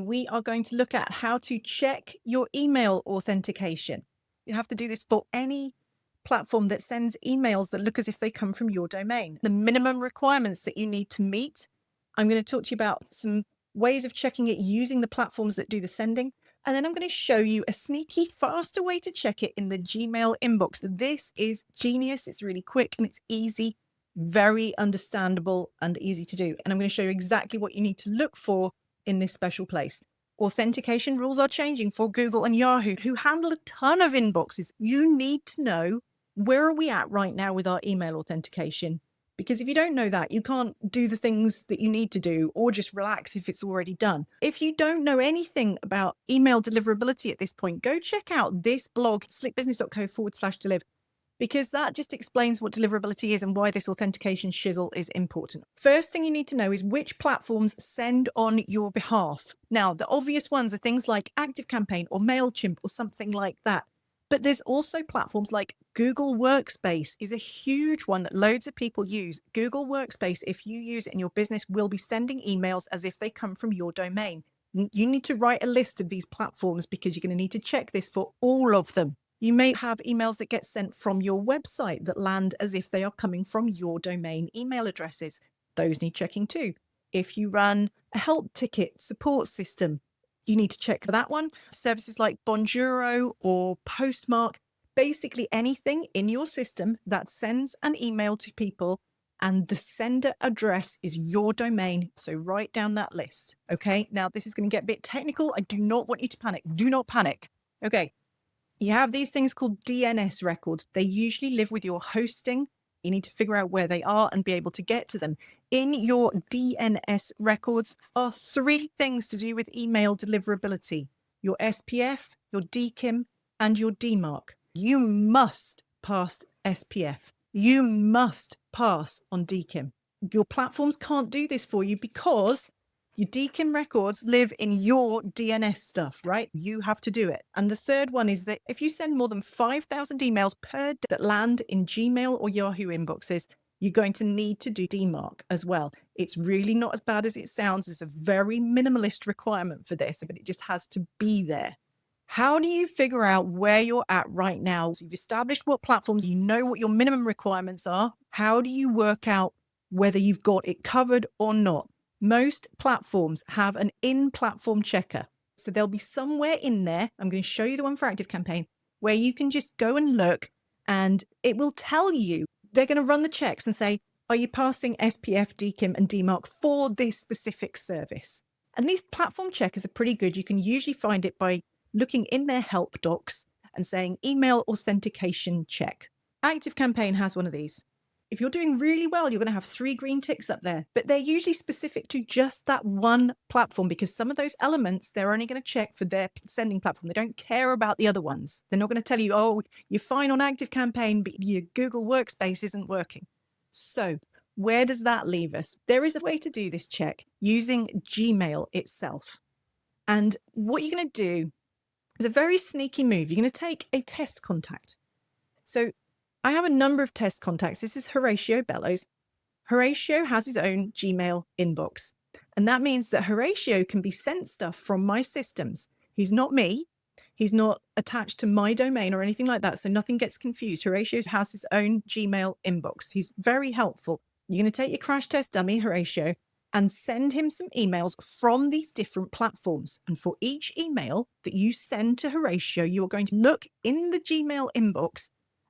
We are going to look at how to check your email authentication. You have to do this for any platform that sends emails that look as if they come from your domain. The minimum requirements that you need to meet. I'm going to talk to you about some ways of checking it using the platforms that do the sending. And then I'm going to show you a sneaky, faster way to check it in the Gmail inbox. This is genius. It's really quick and it's easy, very understandable and easy to do. And I'm going to show you exactly what you need to look for in this special place. Authentication rules are changing for Google and Yahoo, who handle a ton of inboxes. You need to know, where are we at right now with our email authentication? Because if you don't know that, you can't do the things that you need to do or just relax if it's already done. If you don't know anything about email deliverability at this point, go check out this blog, slickbusiness.co/deliver, because that just explains what deliverability is and why this authentication shizzle is important. First thing you need to know is which platforms send on your behalf. Now, the obvious ones are things like ActiveCampaign or MailChimp or something like that. But there's also platforms like Google Workspace is a huge one that loads of people use. Google Workspace, if you use it in your business, will be sending emails as if they come from your domain. You need to write a list of these platforms because you're going to need to check this for all of them. You may have emails that get sent from your website that land as if they are coming from your domain email addresses. Those need checking too. If you run a help ticket support system, you need to check for that one. Services like Bonjoro or Postmark, basically anything in your system that sends an email to people and the sender address is your domain. So write down that list. Okay. Now this is going to get a bit technical. I do not want you to panic. Do not panic. Okay. You have these things called DNS records. They usually live with your hosting. You need to figure out where they are and be able to get to them. In your DNS records are three things to do with email deliverability: your SPF, your DKIM, and your DMARC. You must pass SPF. You must pass on DKIM. Your platforms can't do this for you because your DKIM records live in your DNS stuff, right? You have to do it. And the third one is that if you send more than 5,000 emails per day that land in Gmail or Yahoo inboxes, you're going to need to do DMARC as well. It's really not as bad as it sounds. It's a very minimalist requirement for this, but it just has to be there. How do you figure out where you're at right now? So you've established what platforms, you know what your minimum requirements are. How do you work out whether you've got it covered or not? Most platforms have an in-platform checker. So there'll be somewhere in there, I'm going to show you the one for ActiveCampaign, where you can just go and look and it will tell you. They're going to run the checks and say, are you passing SPF, DKIM, and DMARC for this specific service? And these platform checkers are pretty good. You can usually find it by looking in their help docs and saying email authentication check. ActiveCampaign has one of these. If you're doing really well, you're going to have 3 green ticks up there, but they're usually specific to just that one platform because some of those elements, they're only going to check for their sending platform. They don't care about the other ones. They're not going to tell you, oh, you're fine on ActiveCampaign, but your Google Workspace isn't working. So where does that leave us? There is a way to do this check using Gmail itself. And what you're going to do is a very sneaky move. You're going to take a test contact. So I have a number of test contacts. This is Horatio Bellows. Horatio has his own Gmail inbox. And that means that Horatio can be sent stuff from my systems. He's not me. He's not attached to my domain or anything like that. So nothing gets confused. Horatio has his own Gmail inbox. He's very helpful. You're going to take your crash test dummy, Horatio, and send him some emails from these different platforms. And for each email that you send to Horatio, you are going to look in the Gmail inbox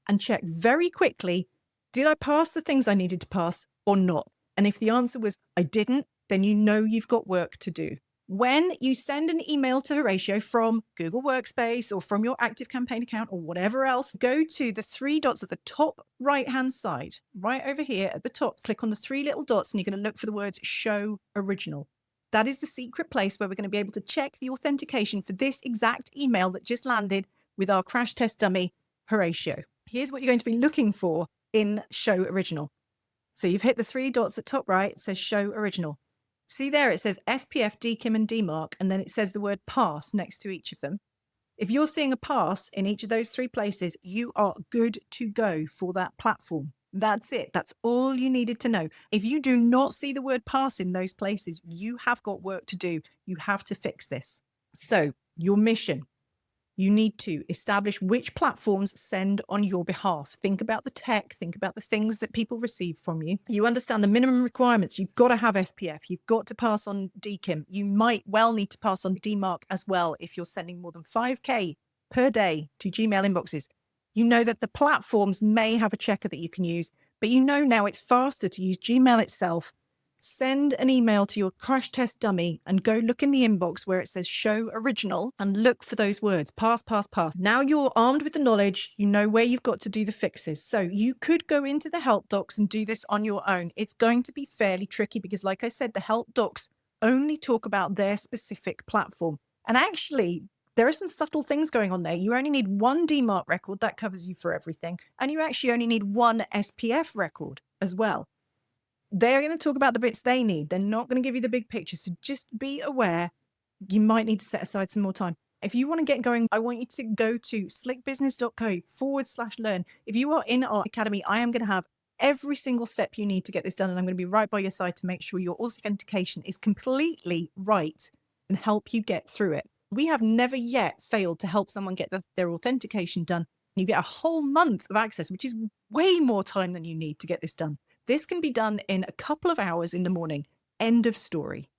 and check very quickly, did I pass the things I needed to pass or not? And if the answer was, I didn't, then you know you've got work to do. When you send an email to Horatio from Google Workspace or from your ActiveCampaign account or whatever else, go to the 3 dots at the top right-hand side, right over here at the top, click on the 3 little dots and you're going to look for the words show original. That is the secret place where we're going to be able to check the authentication for this exact email that just landed with our crash test dummy, Horatio. Here's what you're going to be looking for in show original. So you've hit the 3 dots at top right, it says show original. See there, it says SPF, DKIM, and DMARC, and then it says the word pass next to each of them. If you're seeing a pass in each of those 3 places, you are good to go for that platform. That's it. That's all you needed to know. If you do not see the word pass in those places, you have got work to do. You have to fix this. So, your mission. You need to establish which platforms send on your behalf. Think about the tech, think about the things that people receive from you. You understand the minimum requirements. You've got to have SPF. You've got to pass on DKIM. You might well need to pass on DMARC as well if you're sending more than 5K per day to Gmail inboxes. You know that the platforms may have a checker that you can use, but you know now it's faster to use Gmail itself. Send an email to your crash test dummy and go look in the inbox where it says show original and look for those words, pass, pass, pass. Now you're armed with the knowledge, you know where you've got to do the fixes. So you could go into the help docs and do this on your own. It's going to be fairly tricky because, like I said, the help docs only talk about their specific platform. And actually, there are some subtle things going on there. You only need one DMARC record, that covers you for everything. And you actually only need one SPF record as well. They're going to talk about the bits they need. They're not going to give you the big picture. So just be aware you might need to set aside some more time. If you want to get going, I want you to go to slickbusiness.co/learn. If you are in our academy, I am going to have every single step you need to get this done. And I'm going to be right by your side to make sure your authentication is completely right and help you get through it. We have never yet failed to help someone get their authentication done. You get a whole month of access, which is way more time than you need to get this done. This can be done in a couple of hours in the morning. End of story.